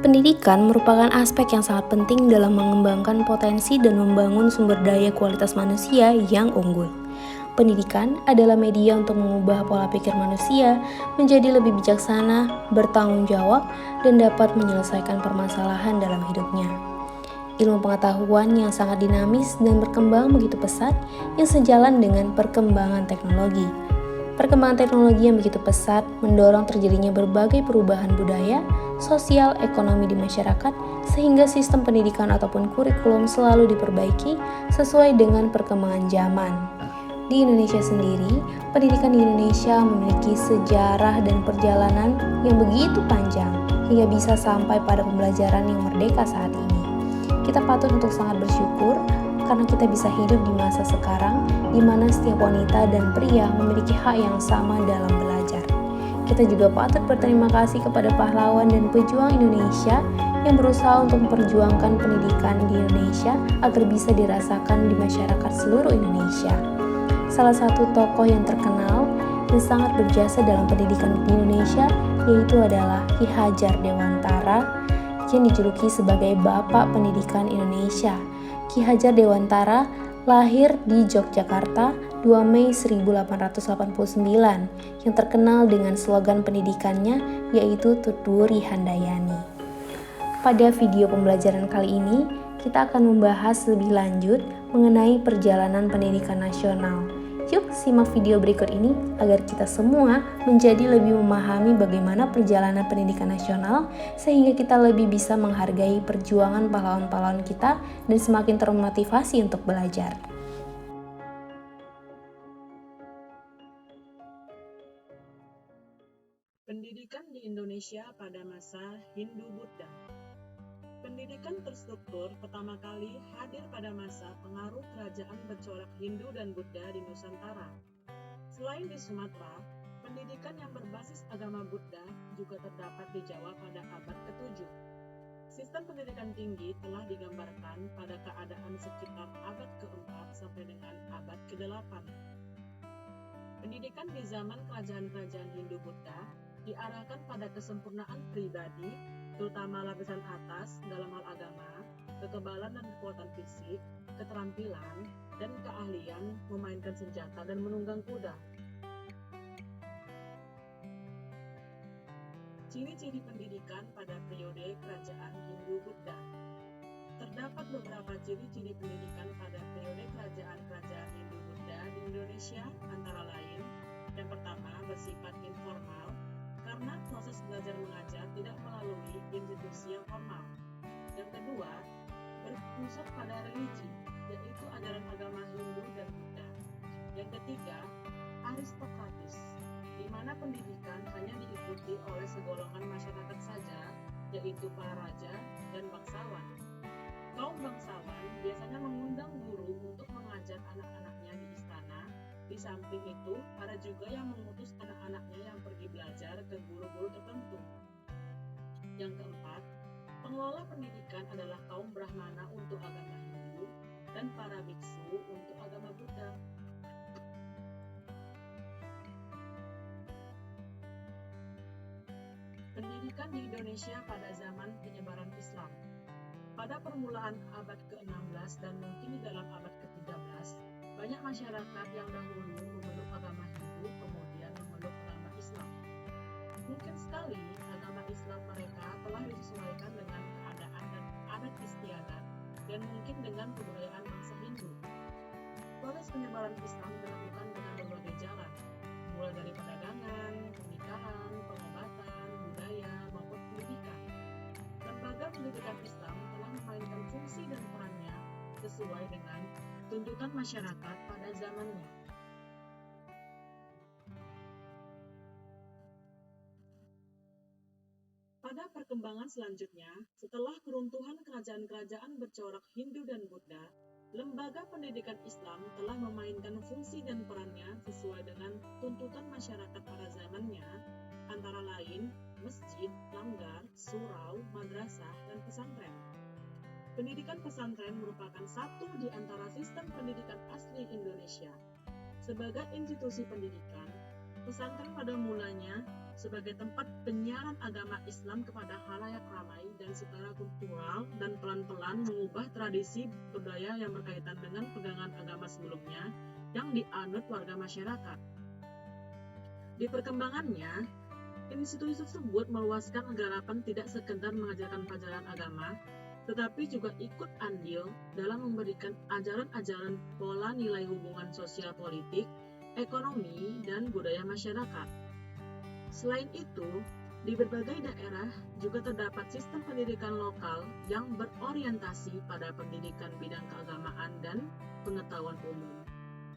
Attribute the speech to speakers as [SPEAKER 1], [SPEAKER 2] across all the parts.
[SPEAKER 1] Pendidikan merupakan aspek yang sangat penting dalam mengembangkan potensi dan membangun sumber daya kualitas manusia yang unggul. Pendidikan adalah media untuk mengubah pola pikir manusia menjadi lebih bijaksana, bertanggung jawab, dan dapat menyelesaikan permasalahan dalam hidupnya. Ilmu pengetahuan yang sangat dinamis dan berkembang begitu pesat yang sejalan dengan perkembangan teknologi. Perkembangan teknologi yang begitu pesat mendorong terjadinya berbagai perubahan budaya, sosial, ekonomi di masyarakat, sehingga sistem pendidikan ataupun kurikulum selalu diperbaiki sesuai dengan perkembangan zaman. Di Indonesia sendiri, pendidikan di Indonesia memiliki sejarah dan perjalanan yang begitu panjang hingga bisa sampai pada pembelajaran yang merdeka saat ini. Kita patut untuk sangat bersyukur karena kita bisa hidup di masa sekarang di mana setiap wanita dan pria memiliki hak yang sama dalam belajar. Kita juga patut berterima kasih kepada pahlawan dan pejuang Indonesia yang berusaha untuk memperjuangkan pendidikan di Indonesia agar bisa dirasakan di masyarakat seluruh Indonesia. Salah satu tokoh yang terkenal dan sangat berjasa dalam pendidikan di Indonesia yaitu adalah Ki Hajar Dewantara yang dijuluki sebagai Bapak Pendidikan Indonesia. Ki Hajar Dewantara lahir di Yogyakarta 2 Mei 1889 yang terkenal dengan slogan pendidikannya yaitu Tuturi Handayani. Pada video pembelajaran kali ini, kita akan membahas lebih lanjut mengenai perjalanan pendidikan nasional. Yuk simak video berikut ini agar kita semua menjadi lebih memahami bagaimana perjalanan pendidikan nasional sehingga kita lebih bisa menghargai perjuangan pahlawan-pahlawan kita dan semakin termotivasi untuk belajar.
[SPEAKER 2] Pendidikan di Indonesia pada masa Hindu-Buddha. Pendidikan terstruktur pertama kali hadir pada masa pengaruh kerajaan bercorak Hindu dan Buddha di Nusantara. Selain di Sumatera, pendidikan yang berbasis agama Buddha juga terdapat di Jawa pada abad ke-7. Sistem pendidikan tinggi telah digambarkan pada keadaan sekitar abad ke-4 sampai dengan abad ke-8. Pendidikan di zaman kerajaan-kerajaan Hindu-Buddha diarahkan pada kesempurnaan pribadi, terutama lapisan atas dalam hal agama, kekebalan dan kekuatan fisik, keterampilan, dan keahlian memainkan senjata dan menunggang kuda. Ciri-ciri pendidikan pada periode kerajaan Hindu-Buddha. Terdapat beberapa ciri-ciri pendidikan pada periode kerajaan-kerajaan Hindu-Buddha di Indonesia, antara lain, yang pertama bersifat informal, karena proses belajar mengajar tidak melalui institusi yang formal. Yang kedua, berpusat pada religi, yaitu ajaran agama Hindu dan Buddha. Yang ketiga, aristokratis, di mana pendidikan hanya diikuti oleh segolongan masyarakat saja, yaitu para raja dan bangsawan. Kaum bangsawan biasanya mengundang guru untuk mengajar anak-anaknya di istana. Di samping itu, ada juga yang mengutus anak-anaknya yang pergi belajar ke guru-guru tertentu. Yang keempat, pengelola pendidikan adalah kaum Brahmana untuk agama Hindu dan para biksu untuk agama Buddha. Pendidikan di Indonesia pada zaman penyebaran Islam. Pada permulaan abad ke-16 dan mungkin di dalam abad ke-13, banyak masyarakat yang dahulu memeluk agama Hindu kemudian memeluk agama Islam. Mungkin sekali agama Islam mereka telah disesuaikan dengan keadaan dan adat istiadat dan mungkin dengan kebudayaan bangsa Hindu. Proses penyebaran Islam dilakukan dengan berbagai jalan, mulai dari perdagangan, pernikahan, pengobatan, budaya, maupun pendidikan. Lembaga pendidikan Islam telah memainkan fungsi dan perannya sesuai dengan tuntutan masyarakat pada zamannya. Pada perkembangan selanjutnya, setelah keruntuhan kerajaan-kerajaan bercorak Hindu dan Buddha, lembaga pendidikan Islam telah memainkan fungsi dan perannya sesuai dengan tuntutan masyarakat pada zamannya, antara lain masjid, langgar, surau, madrasah, dan pesantren. Pendidikan pesantren merupakan satu di antara sistem pendidikan asli Indonesia. Sebagai institusi pendidikan, pesantren pada mulanya sebagai tempat penyiaran agama Islam kepada khalayak ramai dan secara kultural, dan pelan-pelan mengubah tradisi budaya yang berkaitan dengan pegangan agama sebelumnya yang dianut warga masyarakat. Di perkembangannya, institusi tersebut meluaskan garapan tidak sekedar mengajarkan pelajaran agama, tetapi juga ikut andil dalam memberikan ajaran-ajaran pola nilai hubungan sosial politik, ekonomi, dan budaya masyarakat. Selain itu, di berbagai daerah juga terdapat sistem pendidikan lokal yang berorientasi pada pendidikan bidang keagamaan dan pengetahuan umum.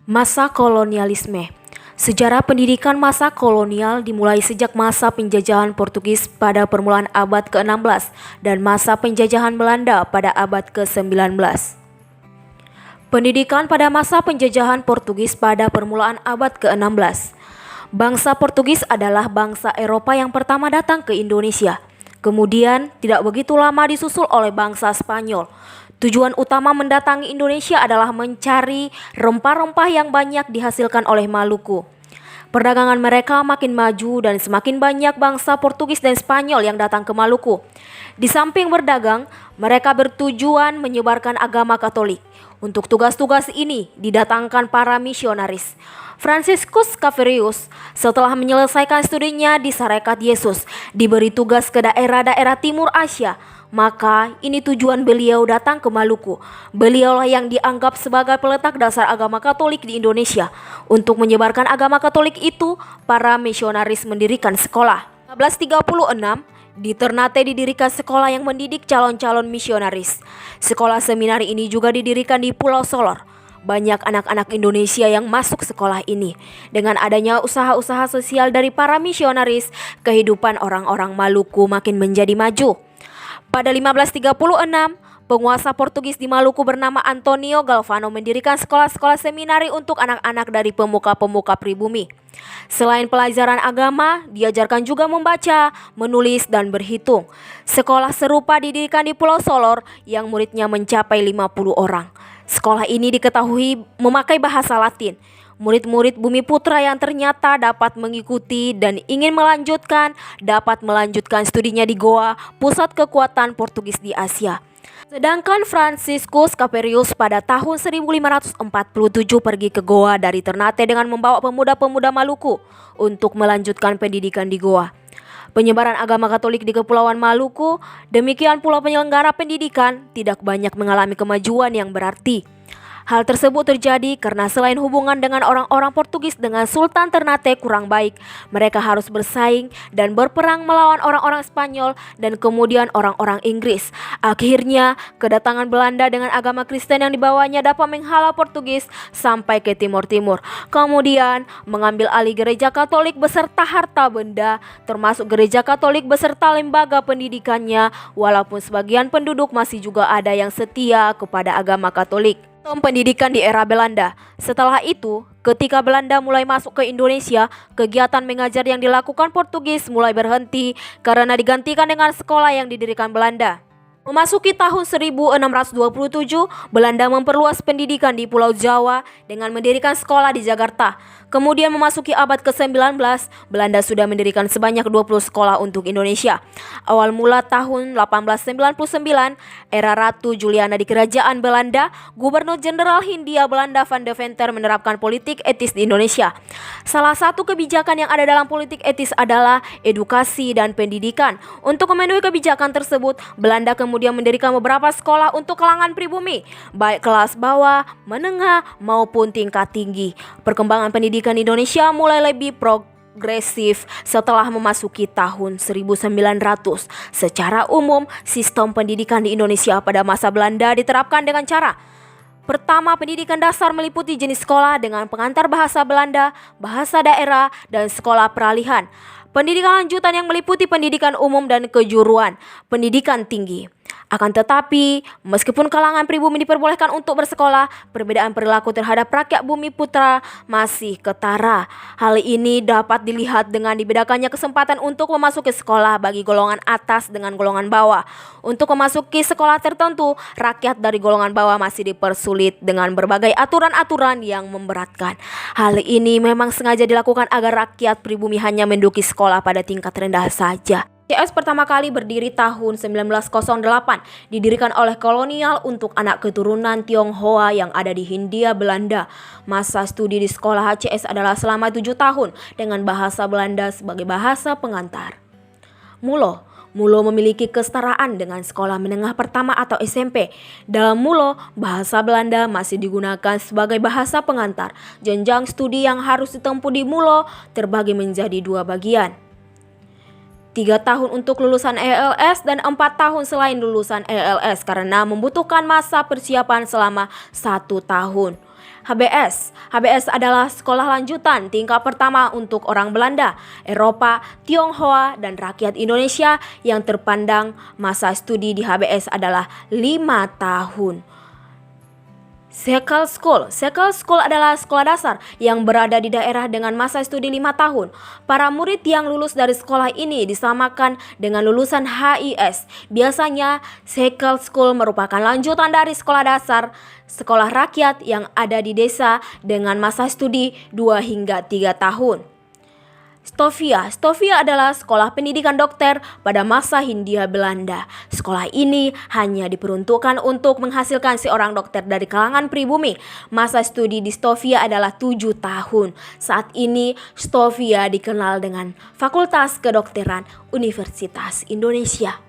[SPEAKER 1] Masa kolonialisme. Sejarah pendidikan masa kolonial dimulai sejak masa penjajahan Portugis pada permulaan abad ke-16 dan masa penjajahan Belanda pada abad ke-19. Pendidikan pada masa penjajahan Portugis pada permulaan abad ke-16. Bangsa Portugis adalah bangsa Eropa yang pertama datang ke Indonesia. Kemudian tidak begitu lama disusul oleh bangsa Spanyol. Tujuan utama mendatangi Indonesia adalah mencari rempah-rempah yang banyak dihasilkan oleh Maluku. Perdagangan mereka makin maju dan semakin banyak bangsa Portugis dan Spanyol yang datang ke Maluku. Di samping berdagang, mereka bertujuan menyebarkan agama Katolik. Untuk tugas-tugas ini didatangkan para misionaris. Franciscus Xaverius setelah menyelesaikan studinya di Sarekat Yesus diberi tugas ke daerah-daerah Timur Asia. Maka ini tujuan beliau datang ke Maluku. Beliaulah yang dianggap sebagai peletak dasar agama Katolik di Indonesia. Untuk menyebarkan agama Katolik itu, para misionaris mendirikan sekolah. 1536, di Ternate didirikan sekolah yang mendidik calon-calon misionaris. Sekolah seminari ini juga didirikan di Pulau Solor. Banyak anak-anak Indonesia yang masuk sekolah ini. Dengan adanya usaha-usaha sosial dari para misionaris, kehidupan orang-orang Maluku makin menjadi maju. Pada 1536, penguasa Portugis di Maluku bernama Antonio Galvano mendirikan sekolah-sekolah seminari untuk anak-anak dari pemuka-pemuka pribumi. Selain pelajaran agama, diajarkan juga membaca, menulis, dan berhitung. Sekolah serupa didirikan di Pulau Solor yang muridnya mencapai 50 orang. Sekolah ini diketahui memakai bahasa Latin. Murid-murid Bumi Putra yang ternyata dapat mengikuti dan ingin melanjutkan dapat melanjutkan studinya di Goa, pusat kekuatan Portugis di Asia. Sedangkan Franciscus Xaverius pada tahun 1547 pergi ke Goa dari Ternate dengan membawa pemuda-pemuda Maluku untuk melanjutkan pendidikan di Goa. Penyebaran agama Katolik di Kepulauan Maluku, demikian pula penyelenggara pendidikan, tidak banyak mengalami kemajuan yang berarti. Hal tersebut terjadi karena selain hubungan dengan orang-orang Portugis dengan Sultan Ternate kurang baik, mereka harus bersaing dan berperang melawan orang-orang Spanyol dan kemudian orang-orang Inggris. Akhirnya, kedatangan Belanda dengan agama Kristen yang dibawanya dapat menghalau Portugis sampai ke Timur Timur. Kemudian, mengambil alih gereja Katolik beserta harta benda, termasuk gereja Katolik beserta lembaga pendidikannya, walaupun sebagian penduduk masih juga ada yang setia kepada agama Katolik. Pendidikan di era Belanda. Setelah itu, ketika Belanda mulai masuk ke Indonesia, kegiatan mengajar yang dilakukan Portugis mulai berhenti karena digantikan dengan sekolah yang didirikan Belanda. Memasuki tahun 1627, Belanda memperluas pendidikan di Pulau Jawa dengan mendirikan sekolah di Jakarta. Kemudian memasuki abad ke-19, Belanda sudah mendirikan sebanyak 20 sekolah untuk Indonesia. Awal mula tahun 1899, era Ratu Juliana di Kerajaan Belanda, Gubernur Jenderal Hindia Belanda Van de Venter menerapkan politik etis di Indonesia. Salah satu kebijakan yang ada dalam politik etis adalah edukasi dan pendidikan. Untuk memenuhi kebijakan tersebut, Belanda kemudian mendirikan beberapa sekolah untuk kalangan pribumi, baik kelas bawah, menengah, maupun tingkat tinggi. Perkembangan pendidikan Indonesia mulai lebih progresif setelah memasuki tahun 1900. Secara umum, sistem pendidikan di Indonesia pada masa Belanda diterapkan dengan cara: pertama, pendidikan dasar meliputi jenis sekolah dengan pengantar bahasa Belanda, bahasa daerah, dan sekolah peralihan. Pendidikan lanjutan yang meliputi pendidikan umum dan kejuruan. Pendidikan tinggi.
[SPEAKER 3] Akan tetapi, meskipun kalangan pribumi diperbolehkan untuk bersekolah, perbedaan perilaku terhadap rakyat bumi putra masih ketara. Hal ini dapat dilihat dengan dibedakannya kesempatan untuk memasuki sekolah bagi golongan atas dengan golongan bawah. Untuk memasuki sekolah tertentu, rakyat dari golongan bawah masih dipersulit dengan berbagai aturan-aturan yang memberatkan. Hal ini memang sengaja dilakukan agar rakyat pribumi hanya menduduki sekolah pada tingkat rendah saja. CS pertama kali berdiri tahun 1908, didirikan oleh kolonial untuk anak keturunan Tionghoa yang ada di Hindia Belanda. Masa studi di sekolah HCS adalah selama 7 tahun dengan bahasa Belanda sebagai bahasa pengantar. Mulo memiliki kesetaraan dengan sekolah menengah pertama atau SMP. Dalam Mulo, bahasa Belanda masih digunakan sebagai bahasa pengantar. Jenjang studi yang harus ditempuh di Mulo terbagi menjadi 2 bagian. 3 tahun untuk lulusan ELS dan 4 tahun selain lulusan ELS karena membutuhkan masa persiapan selama 1 tahun. HBS adalah sekolah lanjutan tingkat pertama untuk orang Belanda, Eropa, Tionghoa, dan rakyat Indonesia yang terpandang masa studi di HBS adalah 5 tahun. Sekel School adalah sekolah dasar yang berada di daerah dengan masa studi 5 tahun. Para murid yang lulus dari sekolah ini disamakan dengan lulusan HIS. Biasanya Sekel School merupakan lanjutan dari sekolah dasar, sekolah rakyat yang ada di desa dengan masa studi 2 hingga 3 tahun. Stovia adalah sekolah pendidikan dokter pada masa Hindia Belanda. Sekolah ini hanya diperuntukkan untuk menghasilkan seorang dokter dari kalangan pribumi. Masa studi di Stovia adalah 7 tahun. Saat ini Stovia dikenal dengan Fakultas Kedokteran Universitas Indonesia.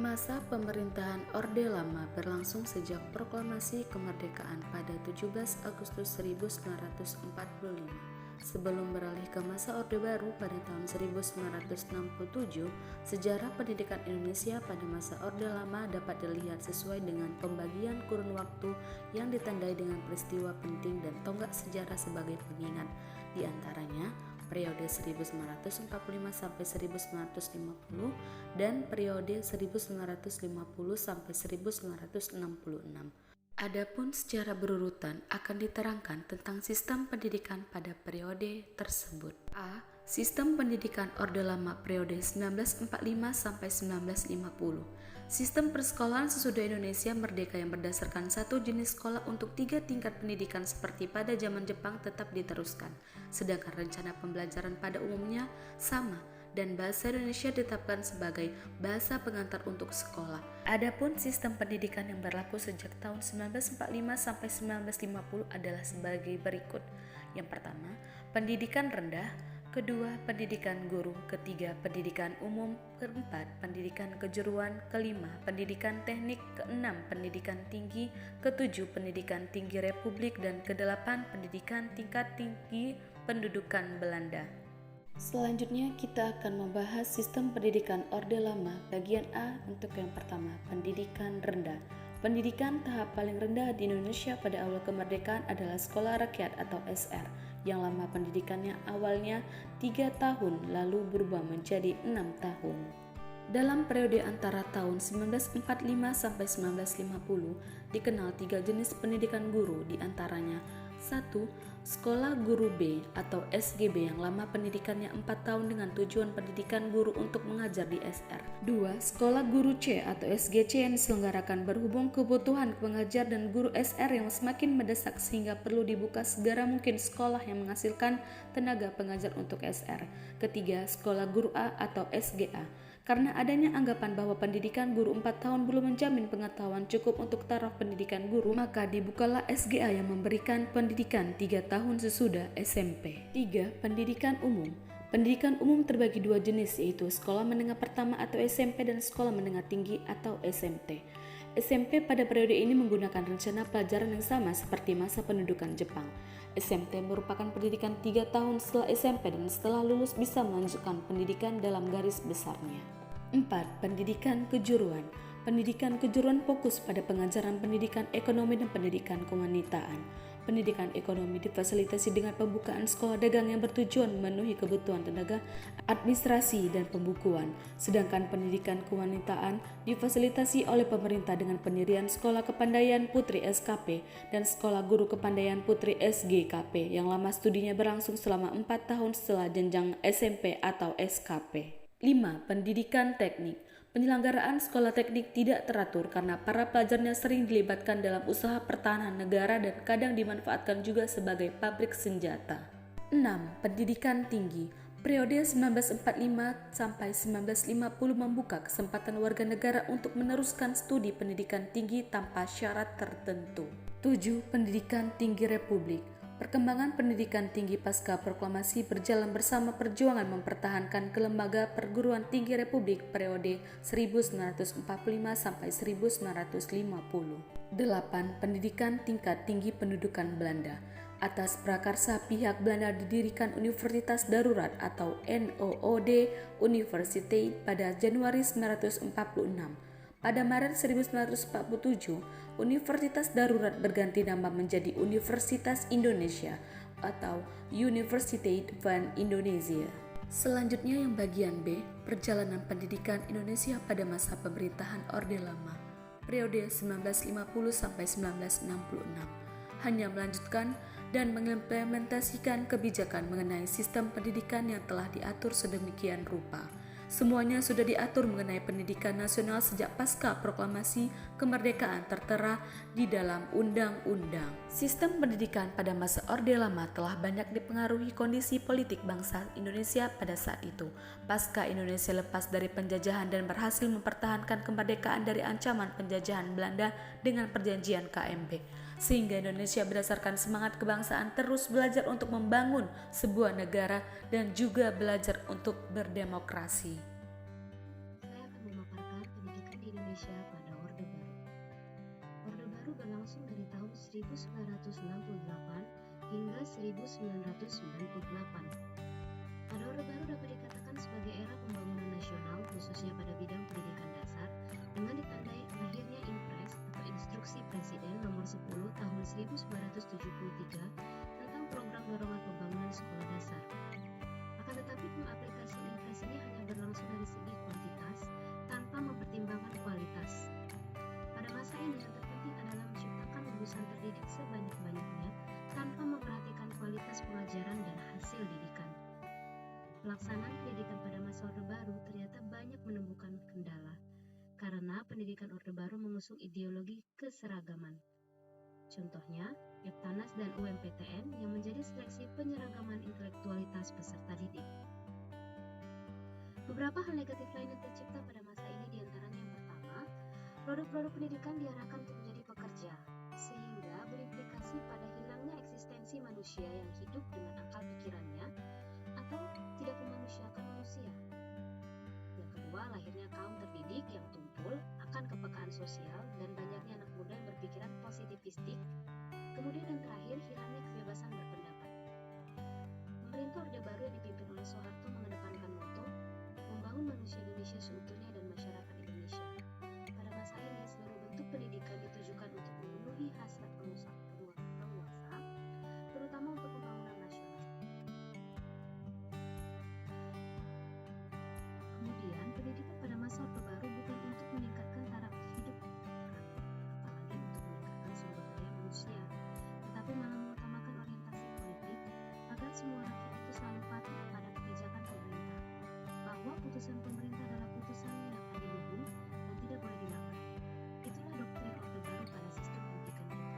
[SPEAKER 4] Masa pemerintahan Orde Lama berlangsung sejak proklamasi kemerdekaan pada 17 Agustus 1945. Sebelum beralih ke masa Orde Baru pada tahun 1967, sejarah pendidikan Indonesia pada masa Orde Lama dapat dilihat sesuai dengan pembagian kurun waktu yang ditandai dengan peristiwa penting dan tonggak sejarah sebagai pengingat. Di antaranya, periode 1945 sampai 1950 dan periode 1950 sampai 1966. Adapun secara berurutan akan diterangkan tentang sistem pendidikan pada periode tersebut. A. Sistem pendidikan Orde Lama periode 1945 sampai 1950. Sistem persekolahan sesudah Indonesia merdeka yang berdasarkan satu jenis sekolah untuk 3 tingkat pendidikan seperti pada zaman Jepang tetap diteruskan, sedangkan rencana pembelajaran pada umumnya sama dan bahasa Indonesia ditetapkan sebagai bahasa pengantar untuk sekolah. Adapun sistem pendidikan yang berlaku sejak tahun 1945 sampai 1950 adalah sebagai berikut. Yang pertama, pendidikan rendah, kedua, pendidikan guru, ketiga, pendidikan umum, keempat, pendidikan kejuruan, kelima, pendidikan teknik, keenam, pendidikan tinggi, ketujuh, pendidikan tinggi Republik, dan kedelapan, pendidikan tingkat tinggi pendudukan Belanda. Selanjutnya kita akan membahas sistem pendidikan Orde Lama bagian A untuk yang pertama, pendidikan rendah. Pendidikan tahap paling rendah di Indonesia pada awal kemerdekaan adalah sekolah rakyat atau SR, yang lama pendidikannya awalnya 3 tahun lalu berubah menjadi 6 tahun. Dalam periode antara tahun 1945 sampai 1950 dikenal 3 jenis pendidikan guru, di antaranya 1. Sekolah Guru B atau SGB yang lama pendidikannya 4 tahun dengan tujuan pendidikan guru untuk mengajar di SR. 2. Sekolah Guru C atau SGC yang diselenggarakan berhubung kebutuhan pengajar dan guru SR yang semakin mendesak sehingga perlu dibuka segera mungkin sekolah yang menghasilkan tenaga pengajar untuk SR. Ketiga, Sekolah Guru A atau SGA. Karena adanya anggapan bahwa pendidikan guru 4 tahun belum menjamin pengetahuan cukup untuk taraf pendidikan guru, maka dibukalah SGA yang memberikan pendidikan 3 tahun sesudah SMP. 3. Pendidikan umum. Pendidikan umum terbagi 2 jenis, yaitu sekolah menengah pertama atau SMP dan sekolah menengah tinggi atau SMT. SMP pada periode ini menggunakan rencana pelajaran yang sama seperti masa pendudukan Jepang. SMT merupakan pendidikan 3 tahun setelah SMP dan setelah lulus bisa melanjutkan pendidikan dalam garis besarnya. 4. Pendidikan kejuruan. Pendidikan kejuruan fokus pada pengajaran pendidikan ekonomi dan pendidikan kewanitaan. Pendidikan ekonomi difasilitasi dengan pembukaan sekolah dagang yang bertujuan memenuhi kebutuhan tenaga, administrasi, dan pembukuan. Sedangkan pendidikan kewanitaan difasilitasi oleh pemerintah dengan pendirian Sekolah Kepandaian Putri SKP dan Sekolah Guru Kepandaian Putri SGKP yang lama studinya berlangsung selama 4 tahun setelah jenjang SMP atau SKP. 5. Pendidikan teknik. Penyelenggaraan sekolah teknik tidak teratur karena para pelajarnya sering dilibatkan dalam usaha pertahanan negara dan kadang dimanfaatkan juga sebagai pabrik senjata. 6. Pendidikan tinggi. Periode 1945 sampai 1950 membuka kesempatan warga negara untuk meneruskan studi pendidikan tinggi tanpa syarat tertentu. 7. Pendidikan tinggi Republik. Perkembangan pendidikan tinggi pasca proklamasi berjalan bersama perjuangan mempertahankan kelembaga perguruan tinggi Republik periode 1945 sampai 1950. 8. Pendidikan tingkat tinggi pendudukan Belanda. Atas prakarsa pihak Belanda didirikan Universitas Darurat atau NOOD Universiteit pada Januari 1946. Pada Maret 1947, Universitas Darurat berganti nama menjadi Universitas Indonesia atau Universiteit van Indonesia. Selanjutnya yang bagian B, perjalanan pendidikan Indonesia pada masa pemerintahan Orde Lama, periode 1950 sampai 1966, hanya melanjutkan dan mengimplementasikan kebijakan mengenai sistem pendidikan yang telah diatur sedemikian rupa. Semuanya sudah diatur mengenai pendidikan nasional sejak pasca proklamasi kemerdekaan tertera di dalam undang-undang. Sistem pendidikan pada masa Orde Lama telah banyak dipengaruhi kondisi politik bangsa Indonesia pada saat itu. Pasca Indonesia lepas dari penjajahan dan berhasil mempertahankan kemerdekaan dari ancaman penjajahan Belanda dengan perjanjian KMB. Sehingga Indonesia berdasarkan semangat kebangsaan terus belajar untuk membangun sebuah negara dan juga belajar untuk berdemokrasi.
[SPEAKER 5] Saya akan memaparkan pendidikan di Indonesia pada Orde Baru. Orde Baru berlangsung dari tahun 1968 hingga 1998. Pada Orde Baru dapat dikatakan sebagai era pembangunan nasional khususnya pada bidang pendidikan dasar dengan ditandai lahirnya Impres atau Instruksi Presiden nomor 10 tahun 1973 tentang program dorongan pembangunan sekolah dasar. Akan tetapi pengaplikasian Impres ini hanya berlangsung dari segi kuantitas tanpa mempertimbangkan kualitas. Pada masa ini yang terpenting adalah menciptakan lulusan terdidik sebanyak-banyaknya tanpa memperhatikan kualitas pengajaran dan hasil didikan. Pelaksanaan pendidikan pada masa Orde Baru ternyata banyak menemukan kendala karena pendidikan Orde Baru mengusung ideologi keseragaman. Contohnya, Eptanas dan UMPTN yang menjadi seleksi penyeragaman intelektualitas peserta didik. Beberapa hal negatif lain yang tercipta pada masa ini diantaranya yang pertama, produk-produk pendidikan diarahkan untuk menjadi pekerja, sehingga berimplikasi pada hilangnya eksistensi manusia yang hidup dengan akal pikirannya atau tidak memanusiakan manusia. Yang kedua, lahirnya kaum terdidik yang tumpul akan kepekaan sosial dan banyaknya anak muda yang berpikiran positivistik. Kemudian yang terakhir, hilangnya kebebasan berpendapat. Pemerintah Orde Baru yang dipimpin oleh Soeharto mengedepankan moto membangun manusia Indonesia seutuhnya dan masyarakat Indonesia. Pada masa ini, seluruh bentuk pendidikan ditujukan untuk memenuhi hasrat penguasa, terutama untuk pembangunan nasional. Kemudian, pendidikan pada masa Orde Baru bukan untuk meningkatkan taraf hidup rakyat, apalagi untuk meningkatkan sumber daya manusia, tetapi malah mengutamakan orientasi politik agar semua rakyat itu selalu patuh pada kebijakan pemerintah, bahwa putusan pemerintah adalah putusan yang adiluhung dan tidak boleh dilanggar. Itulah doktrin Orde Baru pada sistem pendidikan kita.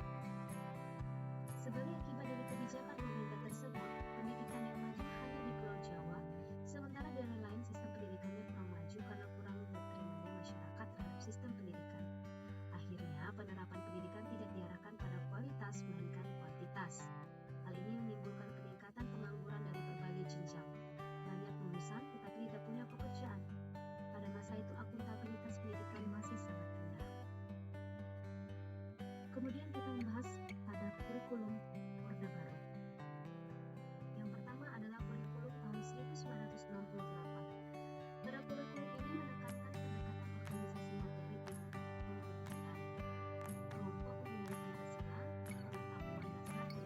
[SPEAKER 5] Sebagai akibat dari kebijakan pemerintah tersebut, pendidikan yang maju hanya di Pulau Jawa, sementara di daerah lain sistem pendidikannya kurang maju karena kurang diterimanya masyarakat terhadap sistem pendidikan. Akhirnya, penerapan pendidikan tidak diarahkan pada kualitas melainkan kuantitas. Hal ini menimbulkan peningkatan pengangguran dari berbagai jenjang. Banyak lulusan tetapi tidak punya pekerjaan. Pada masa itu akuntabilitas pendidikan masih sangat rendah. Kemudian kita membahas pada kurikulum Orde Baru. Yang pertama adalah kurikulum tahun 1968. Pada kurikulum ini menekankan pendekatan organisasi materi dengan pembinaan kelompok pembinaan Pancasila, pengetahuan dasar dan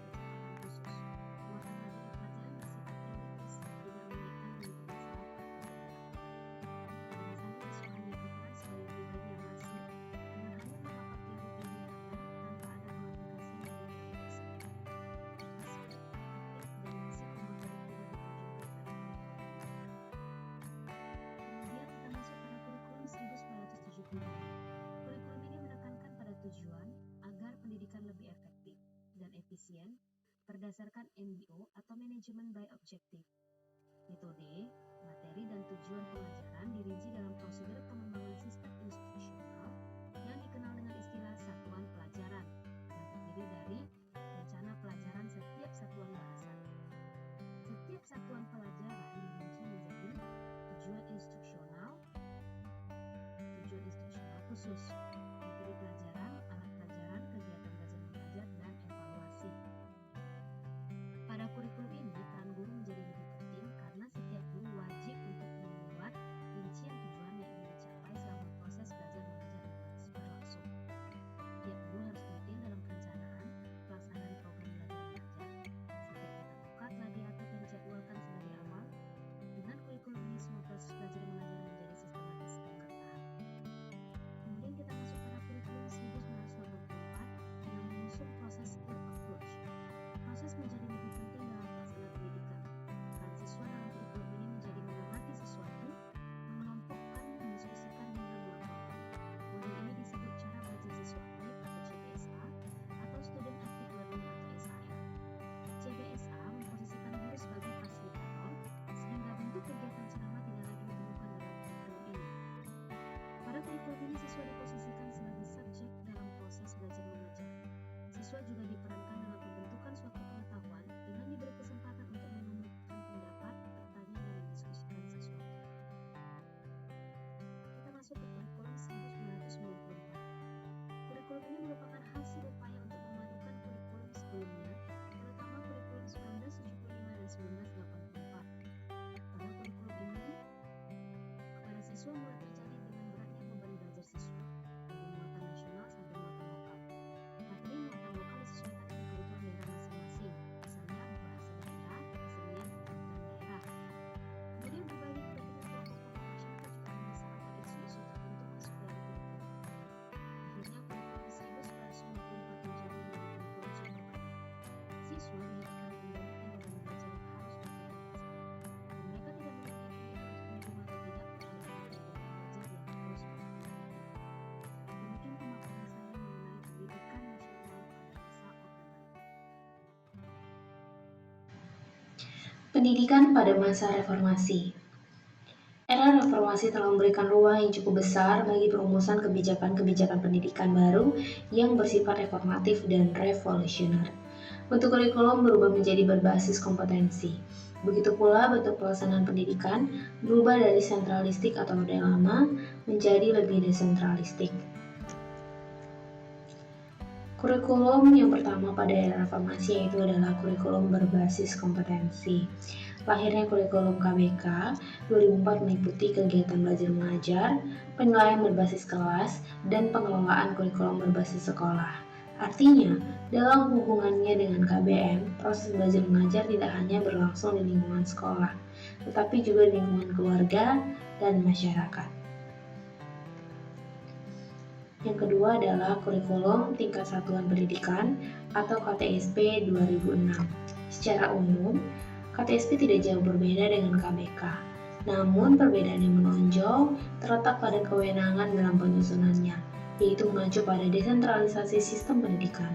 [SPEAKER 5] efisien berdasarkan MBO atau Management by Objective. Metode, materi, dan tujuan pengajaran dirinci dalam prosedur pengembangan sistem instruksional yang dikenal dengan istilah satuan pelajaran, yang terdiri dari rencana pelajaran setiap satuan bahasa. Setiap satuan pelajaran dirinci menjadi tujuan instruksional khusus, materi pelajaran, alat pelajaran, kegiatan belajar mengajar, dan evaluasi. Pada kurikulum ini, peran guru menjadi lebih penting karena setiap guru wajib untuk membuat rincian tujuan yang ingin dicapai selama proses belajar mengajar berlangsung. Setiap guru harus detail dalam perencanaan, pelaksanaan program belajar mengajar. Setiap tatap muka telah diatur dan dijadwalkan sedari awal. Dengan kurikulum ini, semua proses belajar mengajar menjadi sistematis dan bertahap. Kemudian kita masuk pada kurikulum 1984 yang mengusung proses skill approach. Proses menjadi lebih penting dalam pelaksanaan pendidikan. Peran siswa dalam kurikulum ini menjadi mengamati sesuatu, mengelompokkan, mendiskusikan, hingga melaporkan. Modul ini disebut cara belajar siswa aktif atau CBSA atau Student Active Learning atau SAL. CBSA memposisikan guru sebagai fasilitator, sehingga bentuk kegiatan ceramah tidak lagi ditemukan dalam kurikulum ini. Pada kurikulum ini, siswa diposisikan sebagai subjek dalam proses belajar mengajar. Siswa juga diperankan dalam pembentukan suatu pengetahuan dengan diberi kesempatan untuk mengemukakan pendapat, bertanya, dan mendiskusikan sesuatu. Kita masuk ke kurikulum 1994. Kurikulum ini merupakan hasil upaya untuk memadukan kurikulum sebelumnya, terutama kurikulum 1975 dan 1984. Pada kurikulum ini, kepada siswa mulai terjalin dengan beratnya beban belajar siswa, dari muatan nasional sampai muatan lokal. Materi muatan lokal disesuaikan dengan kebutuhan daerah masing-masing, misalnya bahasa daerah, kesenian, dan daerah. Kemudian berbagai kepentingan kelompok-kelompok masyarakat juga bermasalah pada isu-isu tertentu masuk dalam kurikulum. Akhirnya kurikulum 1994 menjadi kurikulum sederhana. Siswa dihadapkan dengan beban belajar yang harus mereka dewasa. Dan mereka tidak memiliki pilihan untuk menerima atau tidak terhadap beban belajar yang harus mereka lalui. Demikian pemaparan saya mengenai pendidikan nasional pada masa Orde Baru.
[SPEAKER 1] Pendidikan pada masa reformasi. Era reformasi telah memberikan ruang yang cukup besar bagi perumusan kebijakan-kebijakan pendidikan baru yang bersifat reformatif dan revolusioner. Bentuk kurikulum berubah menjadi berbasis kompetensi. Begitu pula bentuk pelaksanaan pendidikan berubah dari sentralistik atau model lama menjadi lebih desentralistik. Kurikulum yang pertama pada era reformasi yaitu adalah kurikulum berbasis kompetensi. Lahirnya kurikulum KBK 2004 meliputi kegiatan belajar mengajar, penilaian berbasis kelas, dan pengelolaan kurikulum berbasis sekolah. Artinya, dalam hubungannya dengan KBM, proses belajar mengajar tidak hanya berlangsung di lingkungan sekolah, tetapi juga di lingkungan keluarga dan masyarakat. Yang kedua adalah kurikulum tingkat satuan pendidikan atau KTSP 2006. Secara umum, KTSP tidak jauh berbeda dengan KBK. Namun perbedaan yang menonjol terletak pada kewenangan dalam penyusunannya, yaitu mengacu pada desentralisasi sistem pendidikan.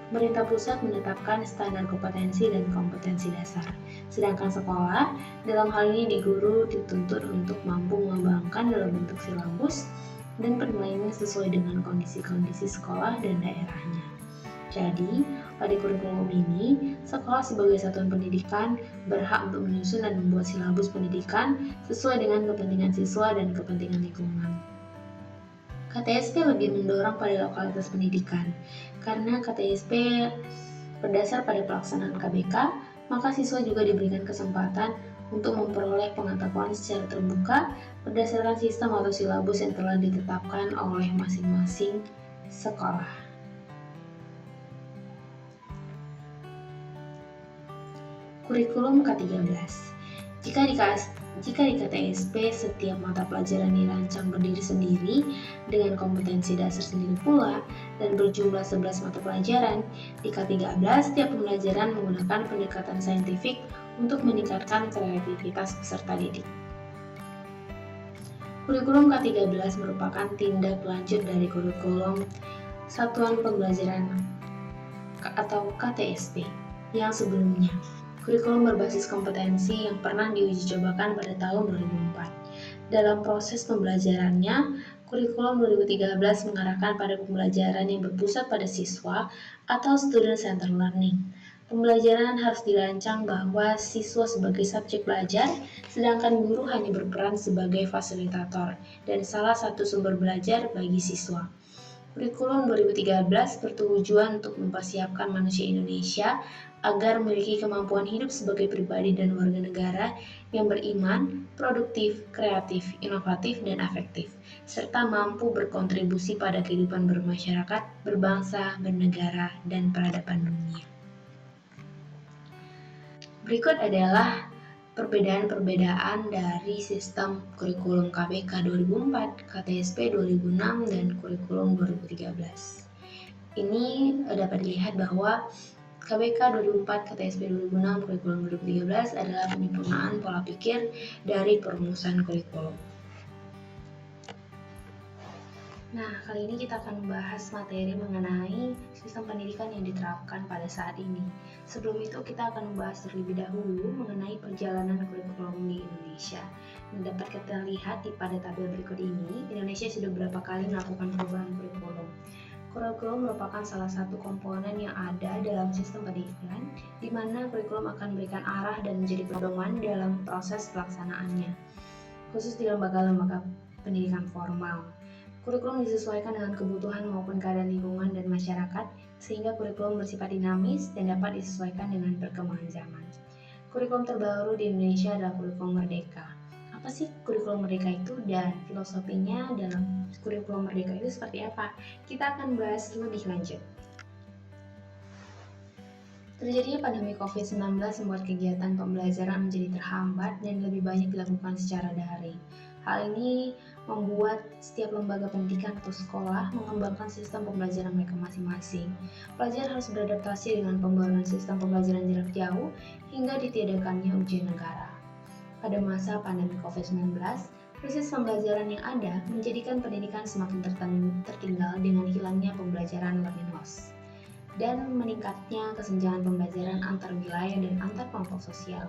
[SPEAKER 1] Pemerintah pusat menetapkan standar kompetensi dan kompetensi dasar, sedangkan sekolah dalam hal ini guru dituntut untuk mampu mengembangkan dalam bentuk silabus dan penilaiannya sesuai dengan kondisi-kondisi sekolah dan daerahnya. Jadi, pada kurikulum ini, sekolah sebagai satuan pendidikan berhak untuk menyusun dan membuat silabus pendidikan sesuai dengan kepentingan siswa dan kepentingan lingkungan. KTSP lebih mendorong pada lokalitas pendidikan. Karena KTSP berdasar pada pelaksanaan KBK, maka siswa juga diberikan kesempatan untuk memperoleh pengetahuan secara terbuka berdasarkan sistem atau silabus yang telah ditetapkan oleh masing-masing sekolah. Kurikulum K13. Jika di KTSP setiap mata pelajaran dirancang berdiri sendiri dengan kompetensi dasar sendiri pula dan berjumlah 11 mata pelajaran, di K13 setiap pembelajaran menggunakan pendekatan saintifik untuk meningkatkan kreativitas peserta didik. Kurikulum K13 merupakan tindak lanjut dari kurikulum Satuan Pembelajaran atau KTSP yang sebelumnya. Kurikulum berbasis kompetensi yang pernah diuji cobakan pada tahun 2004. Dalam proses pembelajarannya, kurikulum 2013 mengarahkan pada pembelajaran yang berpusat pada siswa atau student-centered learning. Pembelajaran harus dirancang bahwa siswa sebagai subjek belajar, sedangkan guru hanya berperan sebagai fasilitator dan salah satu sumber belajar bagi siswa. Kurikulum 2013 bertujuan untuk mempersiapkan manusia Indonesia agar memiliki kemampuan hidup sebagai pribadi dan warga negara yang beriman, produktif, kreatif, inovatif, dan afektif, serta mampu berkontribusi pada kehidupan bermasyarakat, berbangsa, bernegara, dan peradaban dunia. Berikut adalah perbedaan-perbedaan dari sistem kurikulum KBK 2004, KTSP 2006, dan kurikulum 2013. Ini dapat dilihat bahwa KBK 2004, KTSP 2006, kurikulum 2013 adalah penyempurnaan pola pikir dari perumusan kurikulum. Nah, kali ini kita akan membahas materi mengenai sistem pendidikan yang diterapkan pada saat ini. Sebelum itu, kita akan membahas terlebih dahulu mengenai perjalanan kurikulum di Indonesia. Nah, dapat kita lihat pada tabel berikut ini, Indonesia sudah berapa kali melakukan perubahan kurikulum. Kurikulum merupakan salah satu komponen yang ada dalam sistem pendidikan, di mana kurikulum akan memberikan arah dan menjadi pedoman dalam proses pelaksanaannya, khusus di lembaga-lembaga pendidikan formal. Kurikulum disesuaikan dengan kebutuhan maupun keadaan lingkungan dan masyarakat, sehingga kurikulum bersifat dinamis dan dapat disesuaikan dengan perkembangan zaman. Kurikulum terbaru di Indonesia adalah kurikulum Merdeka. Apa sih kurikulum Merdeka itu dan filosofinya dalam kurikulum Merdeka itu seperti apa? Kita akan bahas lebih lanjut. Terjadinya pandemi COVID-19 membuat kegiatan pembelajaran menjadi terhambat dan lebih banyak dilakukan secara daring. Hal ini membuat setiap lembaga pendidikan atau sekolah mengembangkan sistem pembelajaran mereka masing-masing. Pelajar harus beradaptasi dengan pembaruan sistem pembelajaran jarak jauh hingga ditiadakannya ujian negara. Pada masa pandemi COVID-19, krisis pembelajaran yang ada menjadikan pendidikan semakin tertinggal dengan hilangnya pembelajaran learning loss dan meningkatnya kesenjangan pembelajaran antar wilayah dan antar kelompok sosial.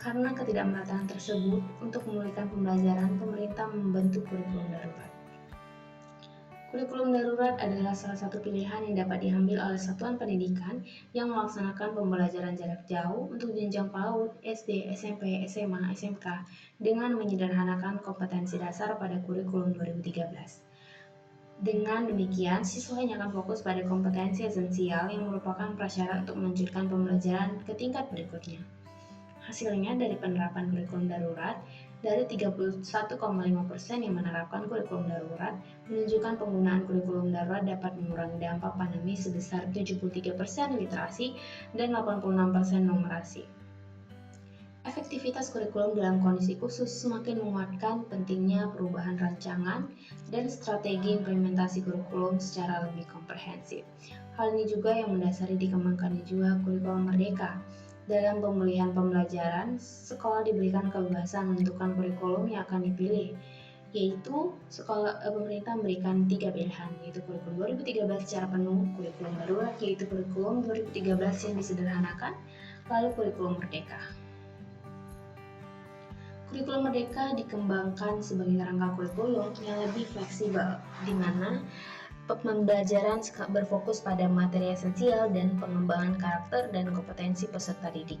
[SPEAKER 1] Karena ketidakmerataan tersebut, untuk memulihkan pembelajaran, pemerintah membentuk kurikulum darurat. Kurikulum darurat adalah salah satu pilihan yang dapat diambil oleh satuan pendidikan yang melaksanakan pembelajaran jarak jauh untuk jenjang PAUD, SD, SMP, SMA, SMK dengan menyederhanakan kompetensi dasar pada kurikulum 2013. Dengan demikian, siswa hanya akan fokus pada kompetensi esensial yang merupakan prasyarat untuk melanjutkan pembelajaran ke tingkat berikutnya. Hasilnya dari penerapan kurikulum darurat, dari 31,5% yang menerapkan kurikulum darurat, menunjukkan penggunaan kurikulum darurat dapat mengurangi dampak pandemi sebesar 73% literasi dan 86% numerasi. Efektivitas kurikulum dalam kondisi khusus semakin menguatkan pentingnya perubahan rancangan dan strategi implementasi kurikulum secara lebih komprehensif. Hal ini juga yang mendasari dikembangkannya juga kurikulum Merdeka. Dalam pemulihan pembelajaran, sekolah diberikan kebebasan menentukan kurikulum yang akan dipilih, yaitu pemerintah memberikan 3 pilihan, yaitu kurikulum 2013 secara penuh, kurikulum darurat, yaitu kurikulum 2013 yang disederhanakan, lalu kurikulum Merdeka. Kurikulum Merdeka dikembangkan sebagai kerangka kurikulum yang lebih fleksibel, di mana pembelajaran berfokus pada materi esensial dan pengembangan karakter dan kompetensi peserta didik.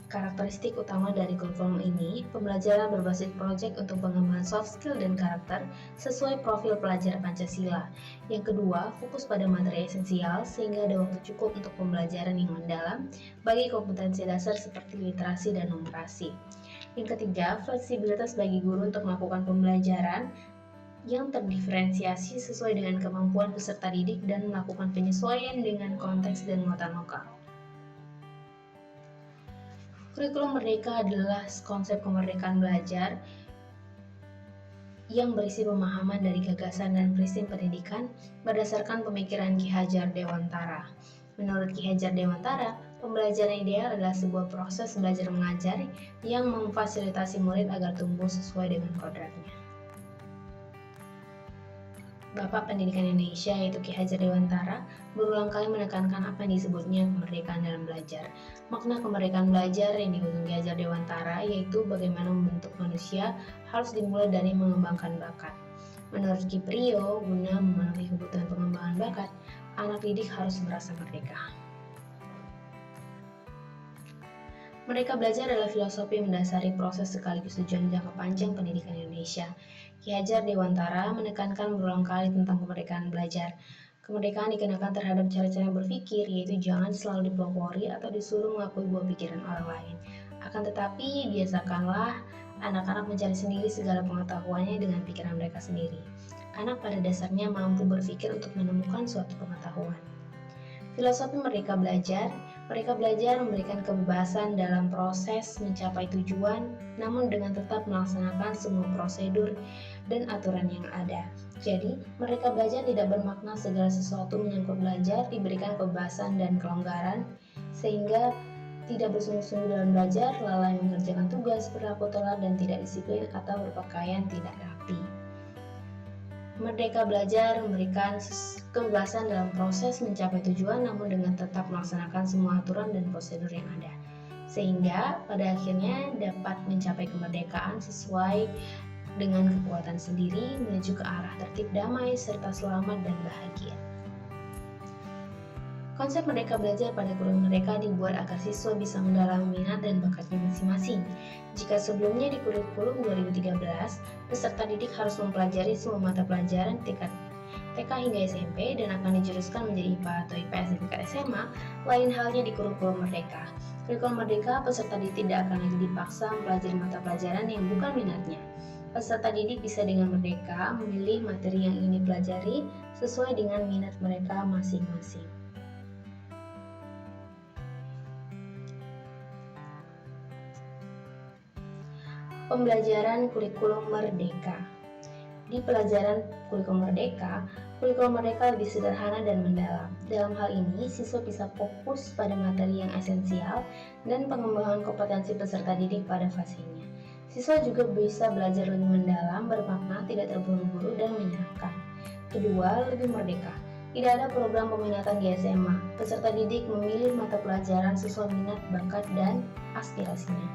[SPEAKER 1] Karakteristik utama dari kurikulum ini, pembelajaran berbasis proyek untuk pengembangan soft skill dan karakter sesuai profil pelajar Pancasila. Yang kedua, fokus pada materi esensial sehingga ada waktu cukup untuk pembelajaran yang mendalam bagi kompetensi dasar seperti literasi dan numerasi. Yang ketiga, fleksibilitas bagi guru untuk melakukan pembelajaran yang terdiferensiasi sesuai dengan kemampuan peserta didik dan melakukan penyesuaian dengan konteks dan muatan lokal. Kurikulum Merdeka adalah konsep kemerdekaan belajar yang berisi pemahaman dari gagasan dan prinsip pendidikan berdasarkan pemikiran Ki Hajar Dewantara. Menurut Ki Hajar Dewantara, pembelajaran ideal adalah sebuah proses belajar mengajar yang memfasilitasi murid agar tumbuh sesuai dengan kodratnya. Bapak Pendidikan Indonesia yaitu Ki Hajar Dewantara berulang kali menekankan apa yang disebutnya kemerdekaan dalam belajar. Makna kemerdekaan belajar yang diusung Ki Hajar Dewantara yaitu bagaimana membentuk manusia harus dimulai dari mengembangkan bakat. Menurut Ki Priyo, guna memenuhi kebutuhan pengembangan bakat, anak didik harus merasa merdeka. Merdeka Belajar adalah filosofi yang mendasari proses sekaligus tujuan jangka panjang pendidikan Indonesia. Ki Hajar Dewantara menekankan berulang kali tentang kemerdekaan belajar. Kemerdekaan dikenakan terhadap cara-cara berpikir, yaitu jangan selalu dipelopori atau disuruh mengakui buah pikiran orang lain. Akan tetapi, biasakanlah anak-anak mencari sendiri segala pengetahuannya dengan pikiran mereka sendiri. Anak pada dasarnya mampu berpikir untuk menemukan suatu pengetahuan. Filosofi Merdeka Belajar memberikan kebebasan dalam proses mencapai tujuan, namun dengan tetap melaksanakan semua prosedur dan aturan yang ada. Jadi, Merdeka Belajar tidak bermakna segala sesuatu menyangkut belajar diberikan kebebasan dan kelonggaran, sehingga tidak bersungguh-sungguh dalam belajar, lalai mengerjakan tugas, berlaku telat dan tidak disiplin atau berpakaian tidak rapi. Merdeka Belajar memberikan kebebasan dalam proses mencapai tujuan namun dengan tetap melaksanakan semua aturan dan prosedur yang ada. Sehingga pada akhirnya dapat mencapai kemerdekaan sesuai dengan kekuatan sendiri menuju ke arah tertib damai serta selamat dan bahagia. Konsep Merdeka Belajar pada kurikulum Merdeka dibuat agar siswa bisa mendalami minat dan bakatnya masing-masing. Jika sebelumnya di kurikulum 2013, peserta didik harus mempelajari semua mata pelajaran tingkat TK hingga SMP dan akan dijuruskan menjadi IPA atau IPS di tingkat SMA, lain halnya di kurikulum Merdeka. Kurikulum Merdeka, peserta didik tidak akan lagi dipaksa mempelajari mata pelajaran yang bukan minatnya. Peserta didik bisa dengan merdeka memilih materi yang ingin dipelajari sesuai dengan minat mereka masing-masing. Pembelajaran kurikulum Merdeka. Di pelajaran kurikulum Merdeka lebih sederhana dan mendalam. Dalam hal ini, siswa bisa fokus pada materi yang esensial dan pengembangan kompetensi peserta didik pada fasenya. Siswa juga bisa belajar lebih mendalam, bermakna, tidak terburu-buru dan menyenangkan. Kedua, lebih merdeka. Tidak ada program peminatan di SMA. Peserta didik memilih mata pelajaran sesuai minat, bakat, dan aspirasinya.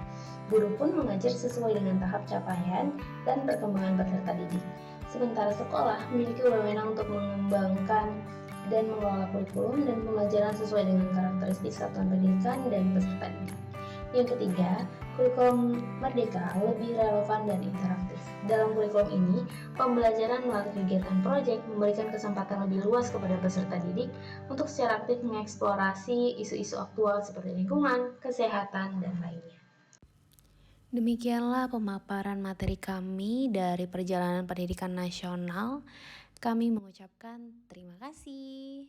[SPEAKER 1] Guru pun mengajar sesuai dengan tahap capaian dan perkembangan peserta didik. Sementara sekolah memiliki wewenang untuk mengembangkan dan mengelola kurikulum dan pembelajaran sesuai dengan karakteristik satuan pendidikan dan peserta didik. Yang ketiga, kurikulum Merdeka lebih relevan dan interaktif. Dalam kurikulum ini, pembelajaran melalui kegiatan proyek memberikan kesempatan lebih luas kepada peserta didik untuk secara aktif mengeksplorasi isu-isu aktual seperti lingkungan, kesehatan, dan lainnya. Demikianlah pemaparan materi kami dari Perjalanan Pendidikan Nasional. Kami mengucapkan terima kasih.